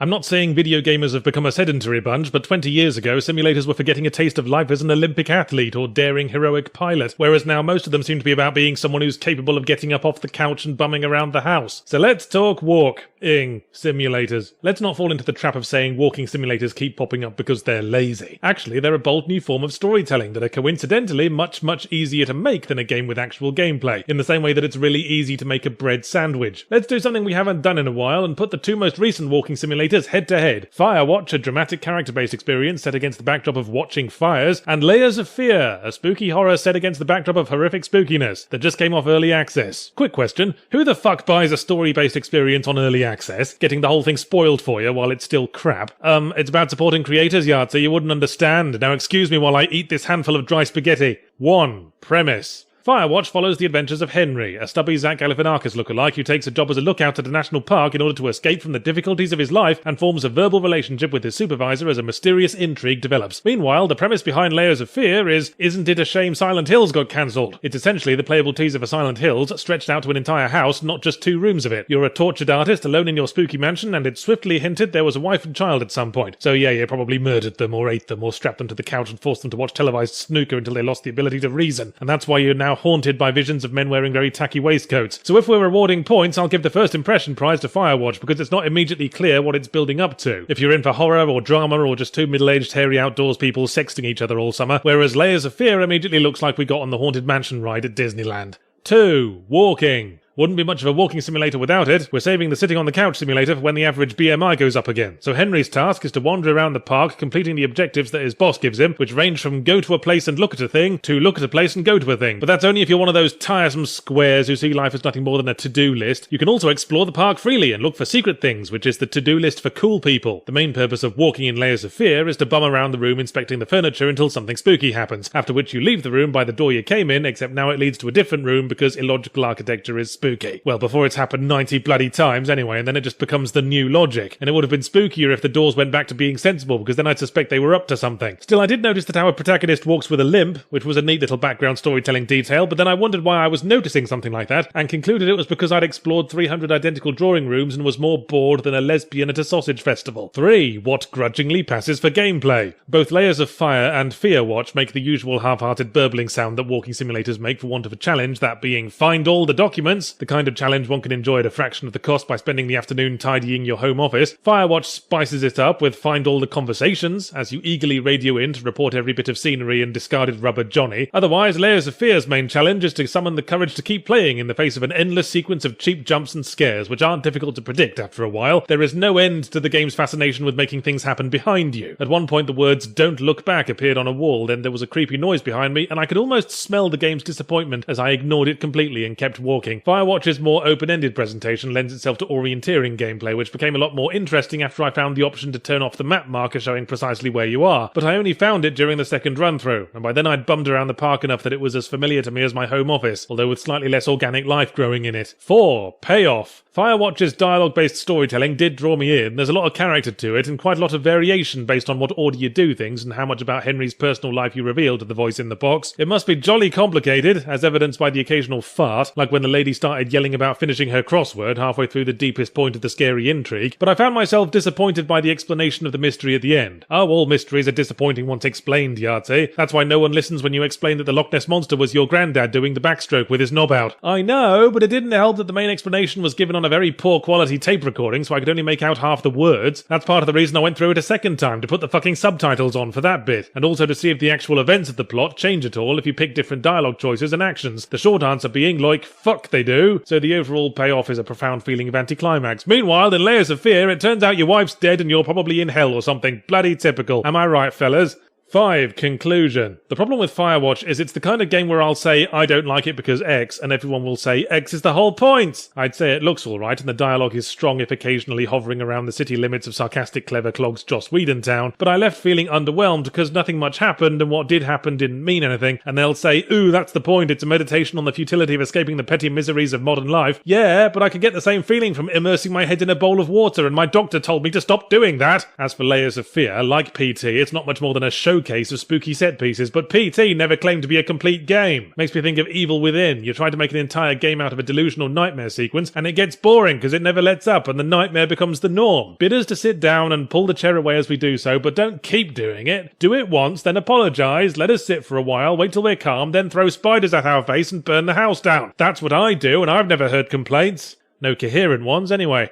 I'm not saying video gamers have become a sedentary bunch, but 20 years ago, simulators were for getting a taste of life as an Olympic athlete or daring heroic pilot, whereas now most of them seem to be about being someone who's capable of getting up off the couch and bumming around the house. So let's talk walking simulators. Let's not fall into the trap of saying walking simulators keep popping up because they're lazy. Actually, they're a bold new form of storytelling that are coincidentally much easier to make than a game with actual gameplay, in the same way that it's really easy to make a bread sandwich. Let's do something we haven't done in a while and put the two most recent walking simulators head to head. Firewatch, a dramatic character-based experience set against the backdrop of watching fires, and Layers of Fear, a spooky horror set against the backdrop of horrific spookiness, that just came off early access. Quick question, who the fuck buys a story-based experience on early access, getting the whole thing spoiled for you while it's still crap? It's about supporting creators, yard, so you wouldn't understand. Now excuse me while I eat this handful of dry spaghetti. 1. Premise. Firewatch follows the adventures of Henry, a stubby Zach Galifianakis lookalike who takes a job as a lookout at a national park in order to escape from the difficulties of his life and forms a verbal relationship with his supervisor as a mysterious intrigue develops. Meanwhile, the premise behind Layers of Fear is, isn't it a shame Silent Hills got cancelled? It's essentially the playable teaser for Silent Hills stretched out to an entire house, not just 2 rooms of it. You're a tortured artist alone in your spooky mansion, and it's swiftly hinted there was a wife and child at some point. So yeah, you probably murdered them or ate them or strapped them to the couch and forced them to watch televised snooker until they lost the ability to reason. And that's why you're now haunted by visions of men wearing very tacky waistcoats. So if we're rewarding points, I'll give the first impression prize to Firewatch because it's not immediately clear what it's building up to. If you're in for horror or drama or just 2 middle-aged hairy outdoors people sexting each other all summer, whereas Layers of Fear immediately looks like we got on the Haunted Mansion ride at Disneyland. 2. Walking. Wouldn't be much of a walking simulator without it. We're saving the sitting on the couch simulator for when the average BMI goes up again. So Henry's task is to wander around the park, completing the objectives that his boss gives him, which range from go to a place and look at a thing, to look at a place and go to a thing. But that's only if you're one of those tiresome squares who see life as nothing more than a to-do list. You can also explore the park freely and look for secret things, which is the to-do list for cool people. The main purpose of walking in Layers of Fear is to bum around the room inspecting the furniture until something spooky happens, after which you leave the room by the door you came in, except now it leads to a different room because illogical architecture is spooky. Well, before it's happened 90 bloody times anyway, and then it just becomes the new logic. And it would have been spookier if the doors went back to being sensible, because then I'd suspect they were up to something. Still, I did notice that our protagonist walks with a limp, which was a neat little background storytelling detail, but then I wondered why I was noticing something like that, and concluded it was because I'd explored 300 identical drawing rooms and was more bored than a lesbian at a sausage festival. 3. What grudgingly passes for gameplay. Both Layers of Fire and Firewatch make the usual half-hearted burbling sound that walking simulators make for want of a challenge, that being find all the documents, the kind of challenge one can enjoy at a fraction of the cost by spending the afternoon tidying your home office. Firewatch spices it up with find all the conversations, as you eagerly radio in to report every bit of scenery and discarded rubber Johnny. Otherwise, Layers of Fear's main challenge is to summon the courage to keep playing in the face of an endless sequence of cheap jumps and scares, which aren't difficult to predict after a while. There is no end to the game's fascination with making things happen behind you. At one point the words "Don't look back" appeared on a wall, then there was a creepy noise behind me, and I could almost smell the game's disappointment as I ignored it completely and kept walking. Firewatch's more open-ended presentation lends itself to orienteering gameplay, which became a lot more interesting after I found the option to turn off the map marker showing precisely where you are, but I only found it during the second run-through, and by then I'd bummed around the park enough that it was as familiar to me as my home office, although with slightly less organic life growing in it. 4. Payoff. Firewatch's dialogue-based storytelling did draw me in. There's a lot of character to it, and quite a lot of variation based on what order you do things and how much about Henry's personal life you reveal to the voice in the box. It must be jolly complicated, as evidenced by the occasional fart, like when the lady started yelling about finishing her crossword halfway through the deepest point of the scary intrigue, but I found myself disappointed by the explanation of the mystery at the end. Oh, all mysteries are disappointing once explained, Yahtzee. That's why no one listens when you explain that the Loch Ness Monster was your granddad doing the backstroke with his knob out. I know, but it didn't help that the main explanation was given on a very poor quality tape recording, so I could only make out half the words. That's part of the reason I went through it a second time, to put the fucking subtitles on for that bit, and also to see if the actual events of the plot change at all if you pick different dialogue choices and actions. The short answer being, like, fuck they do, so the overall payoff is a profound feeling of anticlimax. Meanwhile, in Layers of Fear, it turns out your wife's dead and you're probably in hell or something. Bloody typical. Am I right, fellas? 5. Conclusion. The problem with Firewatch is it's the kind of game where I'll say I don't like it because X, and everyone will say X is the whole point. I'd say it looks alright and the dialogue is strong if occasionally hovering around the city limits of sarcastic clever clogs Joss Whedon town, but I left feeling underwhelmed because nothing much happened and what did happen didn't mean anything, and they'll say, ooh, that's the point, it's a meditation on the futility of escaping the petty miseries of modern life. Yeah, but I could get the same feeling from immersing my head in a bowl of water and my doctor told me to stop doing that. As for Layers of Fear, like PT, it's not much more than a show showcase of spooky set pieces, but PT never claimed to be a complete game. Makes me think of Evil Within. You try to make an entire game out of a delusional nightmare sequence, and it gets boring because it never lets up and the nightmare becomes the norm. Bid us to sit down and pull the chair away as we do so, but don't keep doing it. Do it once, then apologise, let us sit for a while, wait till we're calm, then throw spiders at our face and burn the house down. That's what I do, and I've never heard complaints. No coherent ones, anyway.